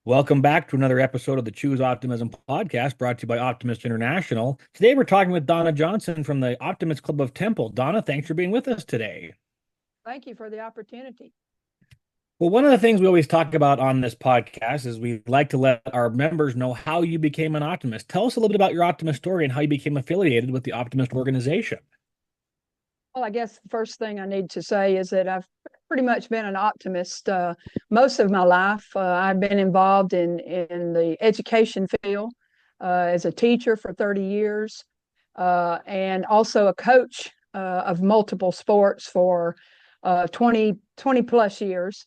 Welcome back to another episode of the Choose Optimism podcast brought to you by Optimist International. Today we're talking with Donna Johnson from the Optimist Club of Temple. Donna, thanks for being with us today. Thank you for the opportunity. Well, one of the things we always talk about on this podcast is we like to let our members know how you became an optimist. Tell us a little bit about your optimist story and how you became affiliated with the Optimist organization. Well, I guess the first thing I need to say is that I've pretty much been an optimist most of my life. I've been involved in the education field as a teacher for 30 years and also a coach of multiple sports for 20 plus years.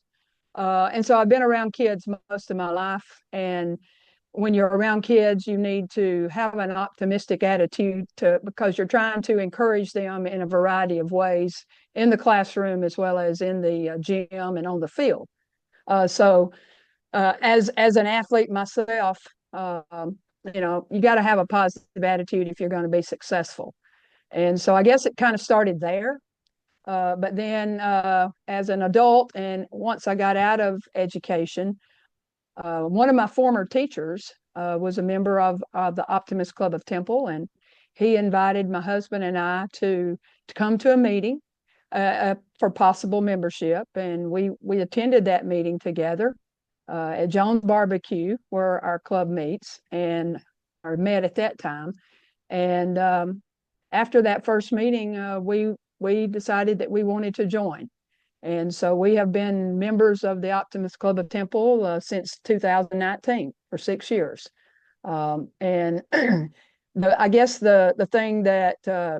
And so I've been around kids most of my life. And when you're around kids, you need to have an optimistic attitude because you're trying to encourage them in a variety of ways in the classroom as well as in the gym and on the field. As an athlete myself, you got to have a positive attitude if you're going to be successful. And so I guess it kind of started there. But then as an adult, and once I got out of education, one of my former teachers was a member of the Optimist Club of Temple, and he invited my husband and I to come to a meeting for possible membership, and we attended that meeting together at John's Barbecue, where our club meets and are met at that time. And after that first meeting, we decided that we wanted to join. And so we have been members of the Optimist Club of Temple since 2019 for 6 years. And I guess the thing that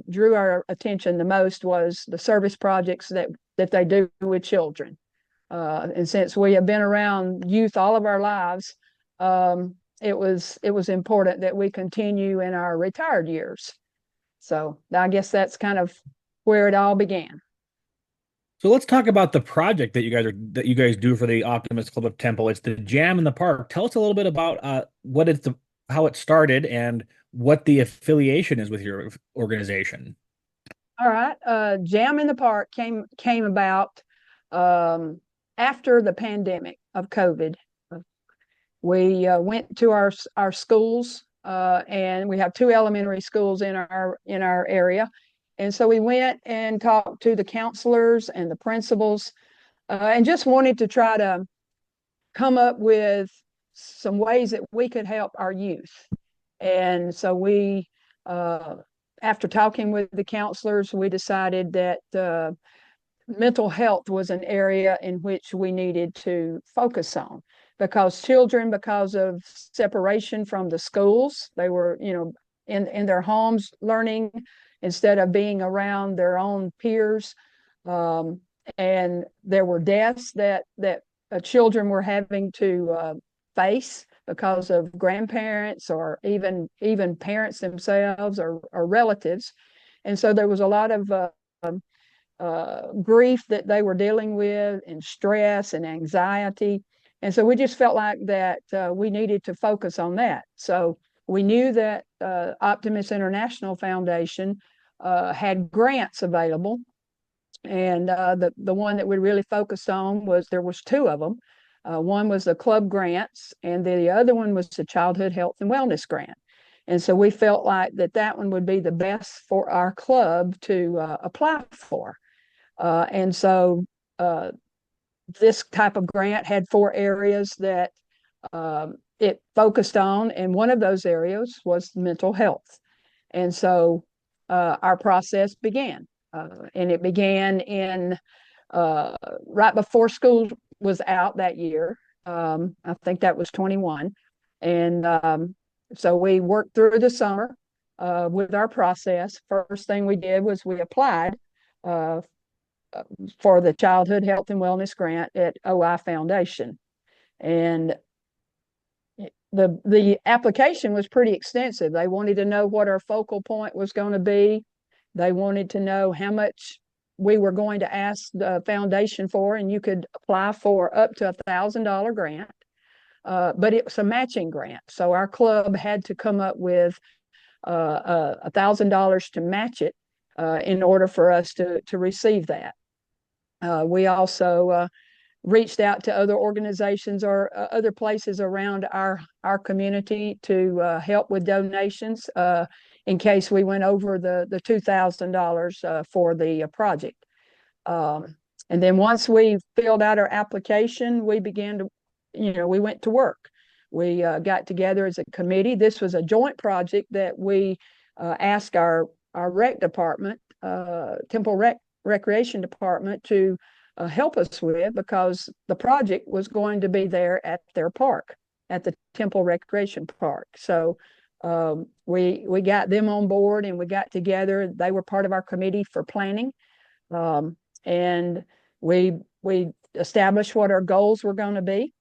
drew our attention the most was the service projects that they do with children. And since we have been around youth all of our lives, it was important that we continue in our retired years. So I guess that's kind of where it all began. So let's talk about the project that you guys do for the Optimist Club of Temple. It's the Jam in the Park. Tell us a little bit about how it started and what the affiliation is with your organization. All right. Jam in the Park came about after the pandemic of COVID. We went to our schools, and we have two elementary schools in our area. And so we went and talked to the counselors and the principals and just wanted to try to come up with some ways that we could help our youth. And so after talking with the counselors, we decided that mental health was an area in which we needed to focus on because children, because of separation from the schools, they were, in their homes learning instead of being around their own peers. And there were deaths that children were having to face because of grandparents or even parents themselves or relatives. And so there was a lot of grief that they were dealing with and stress and anxiety. And so we just felt like that we needed to focus on that. So we knew that Optimist International Foundation had grants available. And the one that we really focused on there was two of them. One was the club grants, and the other one was the childhood health and wellness grant. And so we felt like that one would be the best for our club to apply for. And so this type of grant had four areas that it focused on, and one of those areas was mental health. And so our process began, and it began in right before school was out that year. I think that was 21. And so we worked through the summer with our process. First thing we did was we applied for the Childhood Health and Wellness Grant at OI Foundation. And the application was pretty extensive. They wanted to know what our focal point was going to be. They wanted to know how much we were going to ask the foundation for, and you could apply for up to $1,000 grant. But it was a matching grant. So our club had to come up with $1,000 to match it in order for us to receive that. We also reached out to other organizations or other places around our community to help with donations in case we went over the $2,000 for the project. And then once we filled out our application, we began to, we went to work. We got together as a committee. This was a joint project that we asked our rec department, Temple Recreation Department, to help us with, because the project was going to be there at their park, at the Temple Recreation Park. So we got them on board and we got together. They were part of our committee for planning, and we established what our goals were going to be,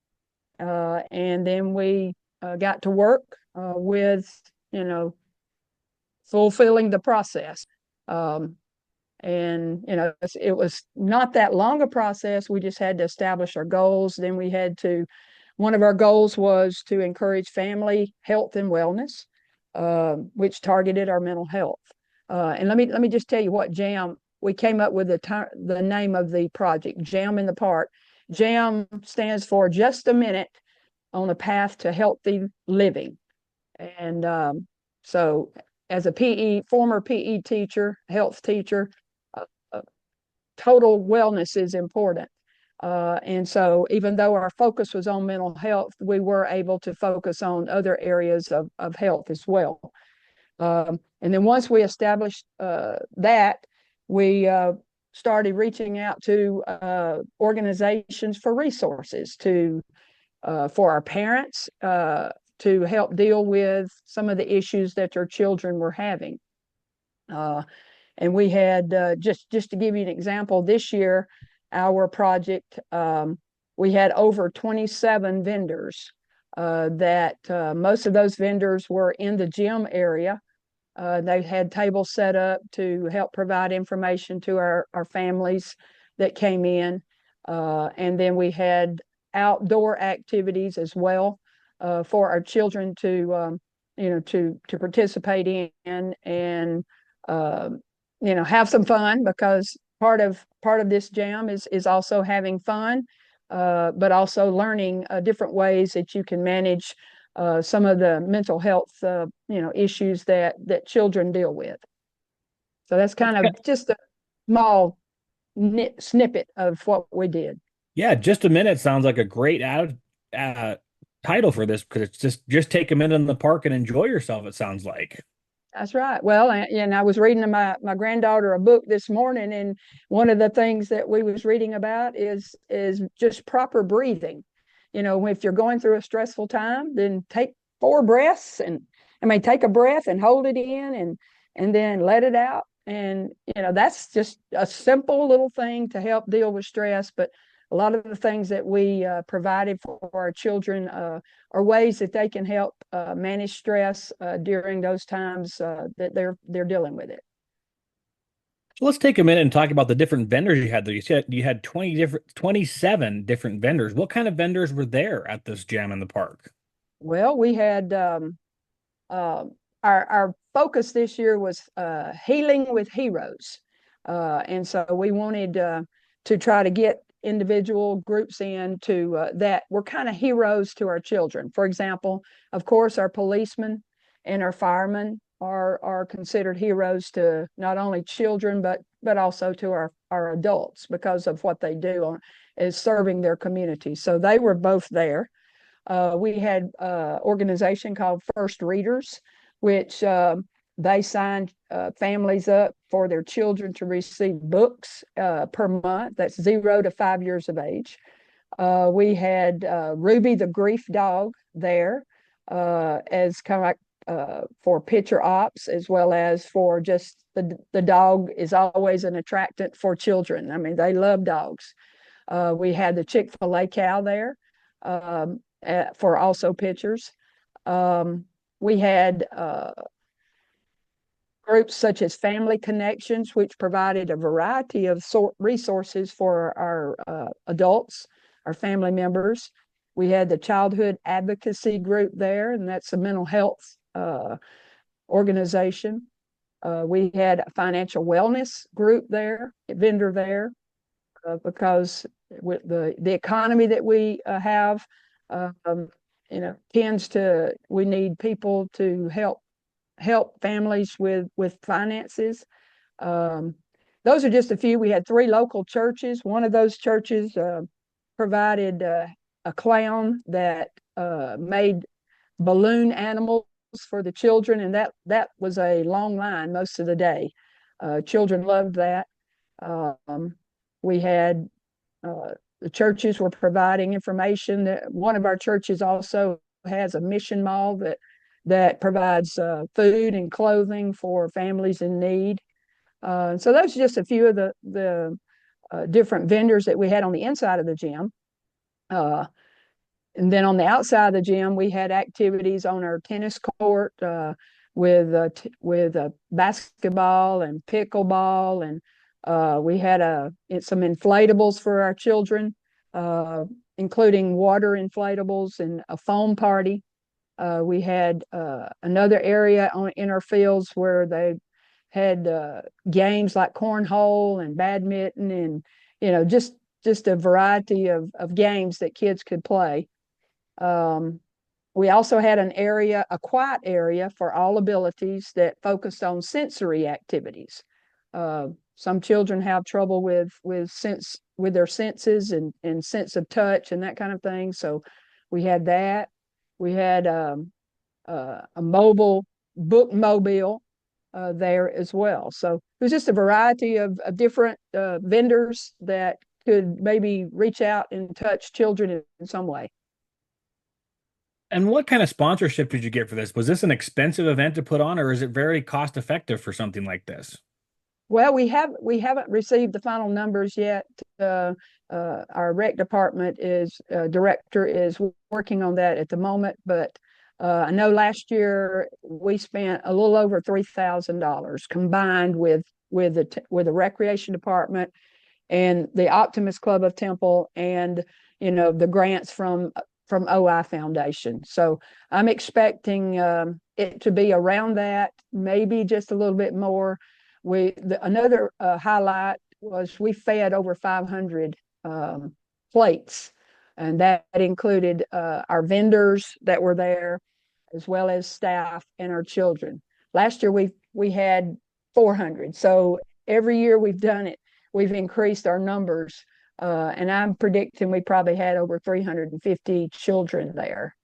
and then we got to work with fulfilling the process. And it was not that long a process. We just had to establish our goals. Then we had to, one of our goals was to encourage family health and wellness, which targeted our mental health. And let me just tell you what JAM, we came up with the name of the project, JAM in the Park. JAM stands for Just a Minute on a Path to Healthy Living. And so as a former PE teacher, health teacher, total wellness is important. And so even though our focus was on mental health, we were able to focus on other areas of health as well. And then once we established that, we started reaching out to organizations for resources for our parents to help deal with some of the issues that their children were having. And we had, just to give you an example, this year, our project, we had over 27 vendors that most of those vendors were in the gym area. They had tables set up to help provide information to our families that came in. And then we had outdoor activities as well for our children to participate in and have some fun, because part of this jam is also having fun, but also learning different ways that you can manage some of the mental health issues that children deal with. So that's kind of just a small snippet of what we did. Yeah, just a minute sounds like a great title for this, because it's just take a minute in the park and enjoy yourself, it sounds like. That's right. Well, and I was reading my granddaughter a book this morning, and one of the things that we was reading about is just proper breathing. If you're going through a stressful time, then take 4 breaths, and take a breath and hold it in and then let it out. And that's just a simple little thing to help deal with stress. But a lot of the things that we provided for our children are ways that they can help manage stress during those times that they're dealing with it. So let's take a minute and talk about the different vendors you had there. You said you had 27 different vendors. What kind of vendors were there at this jam in the park? Well, we had our focus this year was healing with heroes, and so we wanted to try to get individual groups in to that were kind of heroes to our children. For example, of course, our policemen and our firemen are considered heroes to not only children but also to our adults, because of what they do is serving their community. So they were both there. We had an organization called First Readers, which they signed families up for their children to receive books per month. That's 0 to 5 years of age. We had Ruby the Grief Dog there as kind of like for picture ops, as well as for just the dog is always an attractant for children. I mean, they love dogs. We had the Chick-fil-A cow there for also pictures. We had groups such as Family Connections, which provided a variety of resources for our adults, our family members. We had the Childhood Advocacy Group there, and that's a mental health organization. We had a financial wellness group there, vendor there. because with the economy that we have, um, tends to we need people to help families with finances. Um, those are just a few. We had three local churches. One of those churches provided a clown that made balloon animals for the children, and that was a long line most of the day. Children loved that. Um, we had the churches were providing information. That one of our churches also has a mission mall that provides food and clothing for families in need. So those are just a few of the different vendors that we had on the inside of the gym. Uh, and then on the outside of the gym, we had activities on our tennis court with basketball and pickleball, and we had some inflatables for our children, uh, including water inflatables and a foam party. We had another area in our fields where they had games like cornhole and badminton, and just a variety of games that kids could play. Um, we also had a quiet area for all abilities that focused on sensory activities. Some children have trouble with their senses and sense of touch and that kind of thing. So we had that. We had a mobile bookmobile there as well. So it was just a variety of different vendors that could maybe reach out and touch children in some way. And what kind of sponsorship did you get for this? Was this an expensive event to put on, or is it very cost effective for something like this? Well, we haven't received the final numbers yet. Our rec department director is working on that at the moment, but I know last year we spent a little over $3,000 combined with the recreation department and the Optimist Club of Temple, and the grants from OI Foundation. So I'm expecting it to be around that, maybe just a little bit more. Another highlight was we fed over 500 plates, and that included our vendors that were there, as well as staff and our children. Last year we had 400, so every year we've done it, we've increased our numbers, and I'm predicting we probably had over 350 children there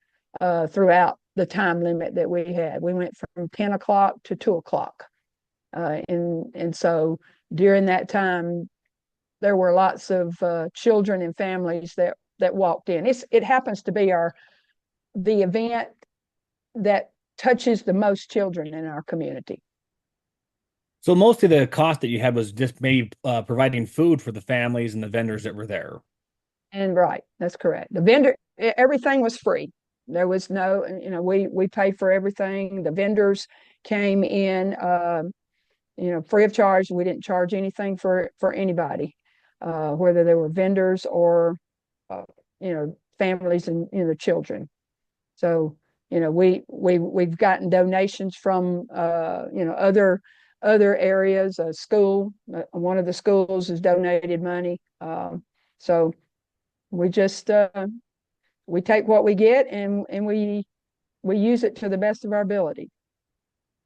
throughout the time limit that we had. We went from 10 o'clock to 2 o'clock. And so during that time, there were lots of children and families that walked in. It happens to be the event that touches the most children in our community. So most of the cost that you had was just maybe providing food for the families and the vendors that were there. And right, that's correct. Everything was free. There was no, we paid for everything. The vendors came in, free of charge. We didn't charge anything for anybody, whether they were vendors or, families and children. So, we've gotten donations from, other areas. A school, one of the schools has donated money. So we just we take what we get, and we use it to the best of our ability.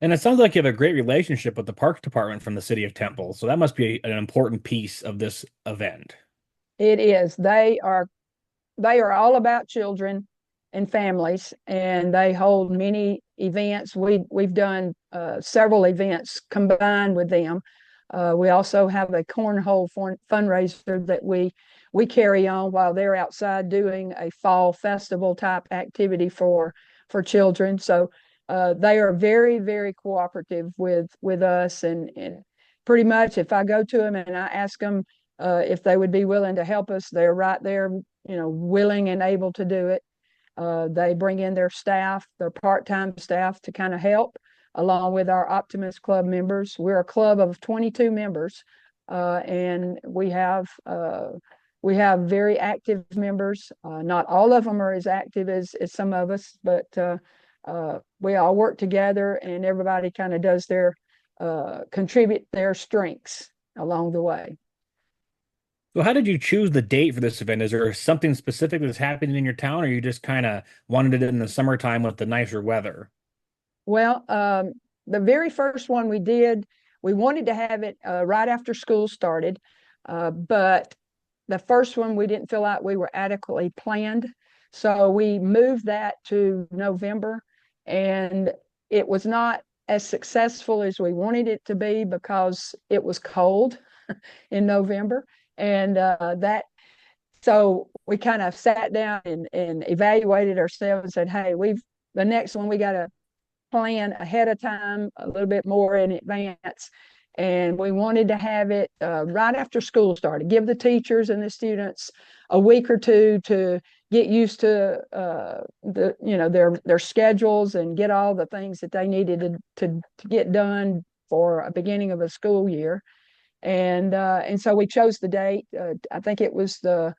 And it sounds like you have a great relationship with the parks department from the city of Temple. So that must be an important piece of this event. It is. They are all about children and families, and they hold many events. We've done several events combined with them. We also have a cornhole fundraiser that we carry on while they're outside doing a fall festival type activity for children. So they are very, very cooperative with us, and pretty much if I go to them and I ask them if they would be willing to help us, they're right there, willing and able to do it. They bring in their staff, their part-time staff, to kind of help, along with our Optimist Club members. We're a club of 22 members, and we have very active members. Not all of them are as active as some of us, but we all work together, and everybody kind of does contribute their strengths along the way. So how did you choose the date for this event? Is there something specific that's happening in your town, or you just kind of wanted it in the summertime with the nicer weather? Well, the very first one we did, we wanted to have it right after school started, but the first one we didn't feel like we were adequately planned. So we moved that to November, and it was not as successful as we wanted it to be because it was cold in November. And that, so we kind of sat down and evaluated ourselves and said, hey, the next one we got to plan ahead of time, a little bit more in advance. And we wanted to have it right after school started, give the teachers and the students a week or two to get used to their schedules and get all the things that they needed to get done for a beginning of a school year. And so we chose the date. I think it was the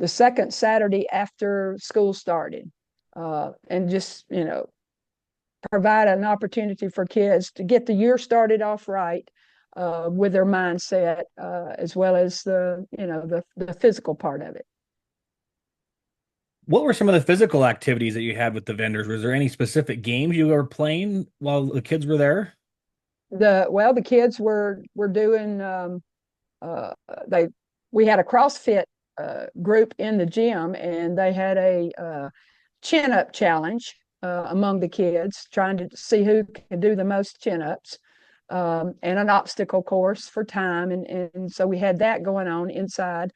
second Saturday after school started, and just provide an opportunity for kids to get the year started off right, with their mindset, as well as the physical part of it. What were some of the physical activities that you had with the vendors? Was there any specific games you were playing while the kids were there? The kids were doing, uh, they we had a CrossFit group in the gym, and they had a chin up challenge among the kids, trying to see who could do the most chin ups, and an obstacle course for time. And so we had that going on inside.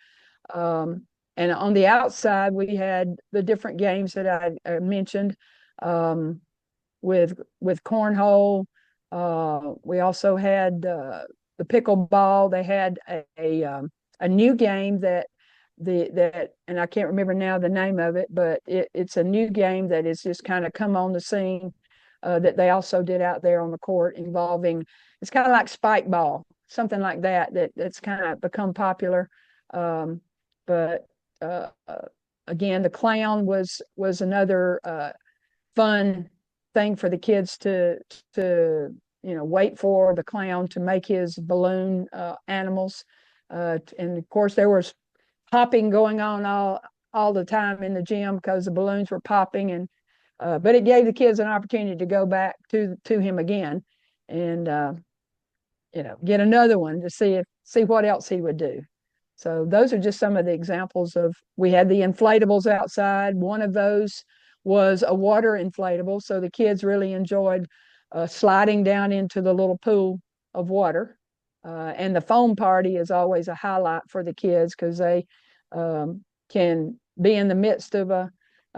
Um, and on the outside, we had the different games that I mentioned, um, with cornhole. We also had the pickleball. They had a new game and I can't remember now the name of it, but it's a new game that is just kind of come on the scene, that they also did out there on the court, involving, it's kind of like spike ball, something like that's kind of become popular. Um, but again, the clown was another fun thing for the kids to wait for the clown to make his balloon animals. And of course there was popping going on all the time in the gym because the balloons were popping. And but it gave the kids an opportunity to go back to him again, and get another one to see what else he would do. So those are just some of the examples of, we had the inflatables outside. One of those was a water inflatable, so the kids really enjoyed sliding down into the little pool of water. And the foam party is always a highlight for the kids because they can be in the midst of a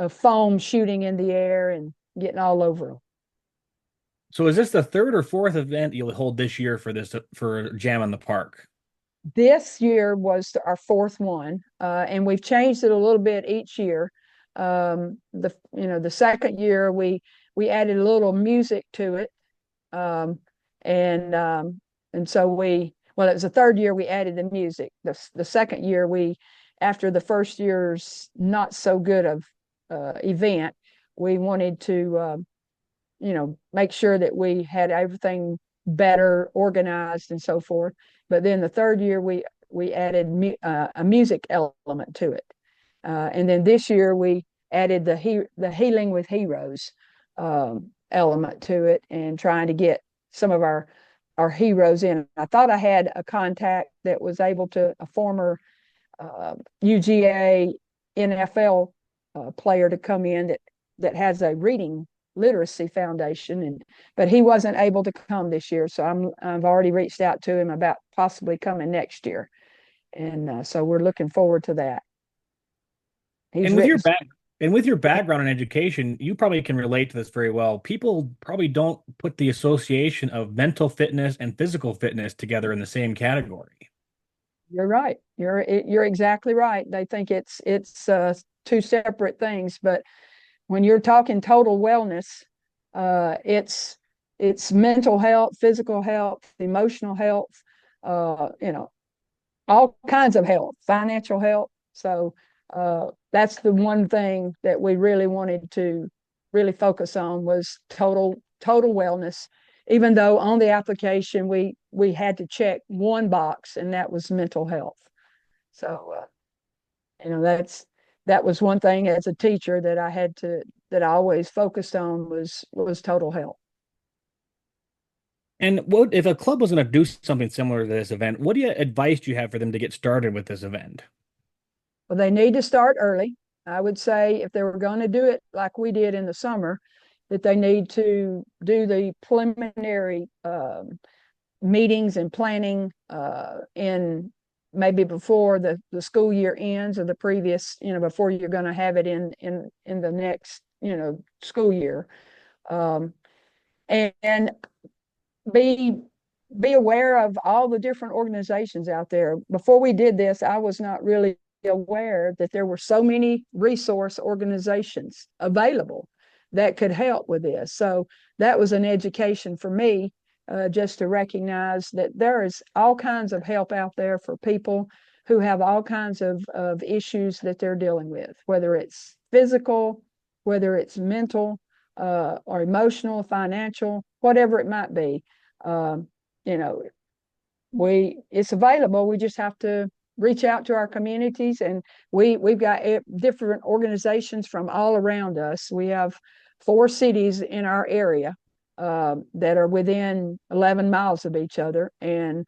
foam shooting in the air and getting all over them. So is this the third or fourth event you'll hold this year for this for Jam in the Park? This year was our fourth one, and we've changed it a little bit each year. The second year we added a little music to it, um, and so it was the third year we added the music. The second year, after the first year's not so good of event, we wanted to make sure that we had everything better organized and so forth. But then the third year we added a music element to it, and then this year we added the healing with heroes element to it, and trying to get some of our heroes in. I thought I had a contact that was able to, a former UGA NFL player, to come in that has a reading literacy foundation, but he wasn't able to come this year, so I've already reached out to him about possibly coming next year, and so we're looking forward to that. He's And with your written. back and with your background in education, you probably can relate to this very well. People probably don't put the association of mental fitness and physical fitness together in the same category. You're right. You're exactly right. They think it's two separate things, but when you're talking total wellness, it's mental health, physical health, emotional health, uh, you know, all kinds of health, financial health. So that's the one thing that we really wanted to really focus on, was total wellness. Even though on the application we had to check one box, and that was mental health. So, that was one thing as a teacher that that I always focused on was total health. And what if a club was going to do something similar to this event? What do you advice do you have for them to get started with this event? Well, they need to start early. I would say if they were going to do it like we did in the summer, that they need to do the preliminary meetings and planning in maybe before the school year ends or the previous, before you're going to have it in the next, school year. Um, and be be aware of all the different organizations out there. Before we did this, I was not really aware that there were so many resource organizations available that could help with this. So that was an education for me, just to recognize that there is all kinds of help out there for people who have all kinds of issues that they're dealing with, whether it's physical, whether it's mental, or emotional, financial, whatever it might be. Um, you know, it's available. We just have to reach out to our communities, and we've got different organizations from all around us. We have 4 cities in our area that are within 11 miles of each other, and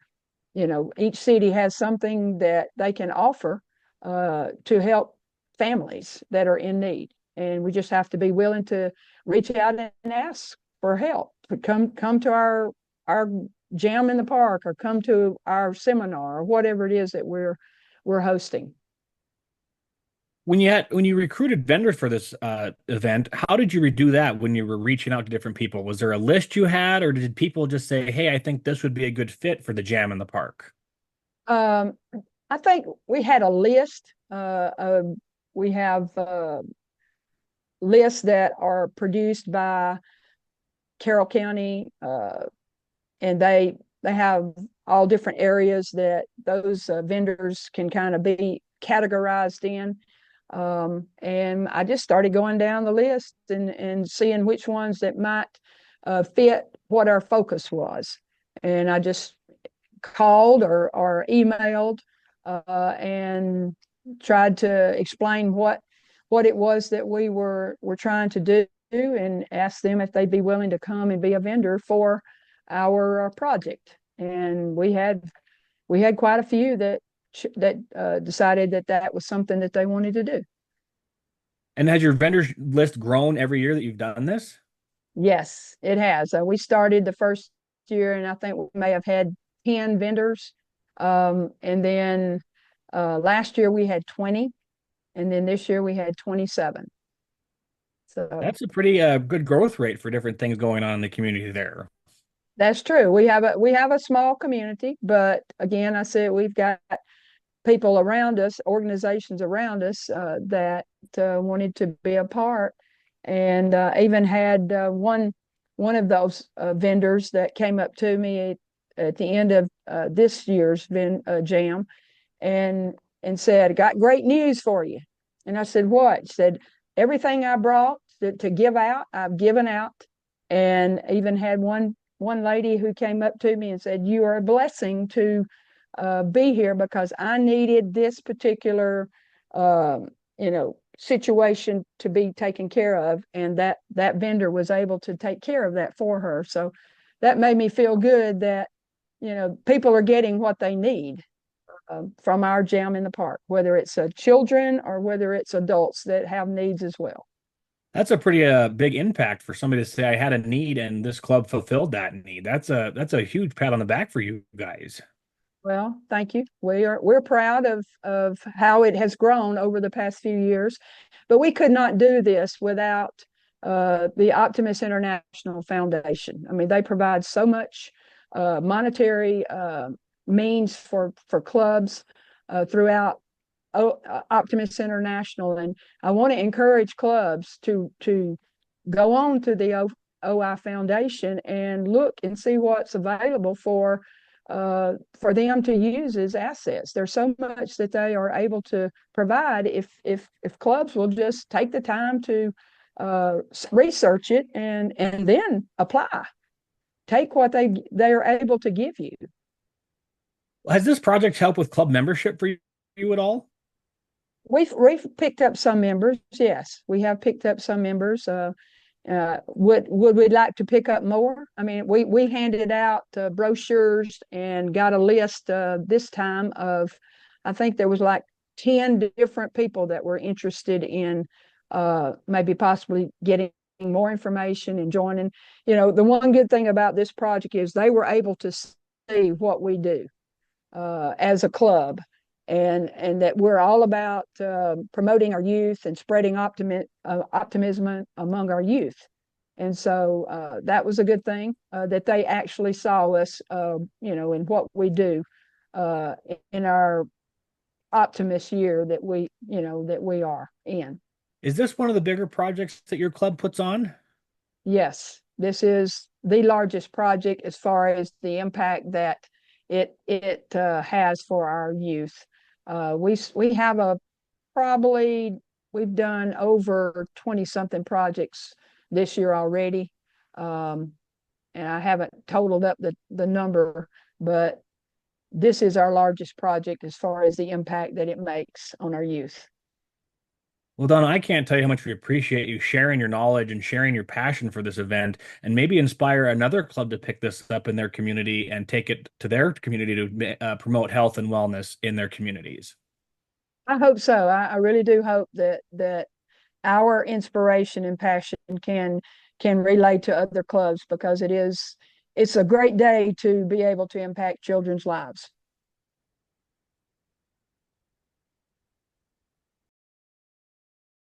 each city has something that they can offer to help families that are in need, and we just have to be willing to reach out and ask for help. Come to our jam in the park, or come to our seminar, or whatever it is that we're hosting. When you recruited vendors for this event, how did you do that when you were reaching out to different people? Was there a list you had, or did people just say, "Hey, I think this would be a good fit for the jam in the park"? Um, I think we had a list. We have lists that are produced by Carroll County, and they have all different areas that those vendors can kind of be categorized in. And I just started going down the list and seeing which ones that might fit what our focus was. And I just called or emailed and tried to explain what it was that we were trying to do, and asked them if they'd be willing to come and be a vendor for our project. And we had quite a few that decided that that was something that they wanted to do. And has your vendors list grown every year that you've done this? Yes, it has. We started the first year, and I think we may have had 10 vendors. And then last year we had 20, and then this year we had 27. So That's a pretty good growth rate for different things going on in the community there. that's true. We have a small community, but again, I said we've got people around us, organizations around us that wanted to be a part, and even had one of those vendors that came up to me at the end of this year's jam, and said, "Got great news for you." And I said, "What?" She said, "Everything I brought to give out, I've given out." And even had one lady who came up to me and said, "You are a blessing to be here, because I needed this particular situation to be taken care of, and that vendor was able to take care of that for her." So that made me feel good that people are getting what they need from our jam in the park, whether it's children or whether it's adults that have needs as well. That's a pretty big impact for somebody to say, "I had a need and this club fulfilled that need." That's a huge pat on the back for you guys. Well, thank you. We're proud of how it has grown over the past few years, but we could not do this without the Optimist International Foundation. I mean, they provide so much monetary means for clubs throughout Optimist International, and I want to encourage clubs to go on to the OI Foundation and look and see what's available for them to use as assets. There's so much that they are able to provide if clubs will just take the time to research it and then apply. Take what they are able to give you. Has this project helped with club membership for you you at all? We've picked up some members. Yes, we have picked up some members. Would we like to pick up more? I mean, we handed out brochures and got a list this time of, I think there was like 10 different people that were interested in maybe possibly getting more information and joining. You know, the one good thing about this project is they were able to see what we do as a club, and that we're all about promoting our youth and spreading optimism among our youth. And so that was a good thing that they actually saw us, in what we do uh, in our optimist year that we are in. Is this one of the bigger projects that your club puts on? Yes, this is the largest project as far as the impact that it has for our youth. We have a probably we've done over 20 something projects this year already. Um, and I haven't totaled up the number, but this is our largest project as far as the impact that it makes on our youth. Well, Donna, I can't tell you how much we appreciate you sharing your knowledge and sharing your passion for this event, and maybe inspire another club to pick this up in their community and take it to their community to promote health and wellness in their communities. I hope so. I really do hope that our inspiration and passion can relate to other clubs, because it's a great day to be able to impact children's lives.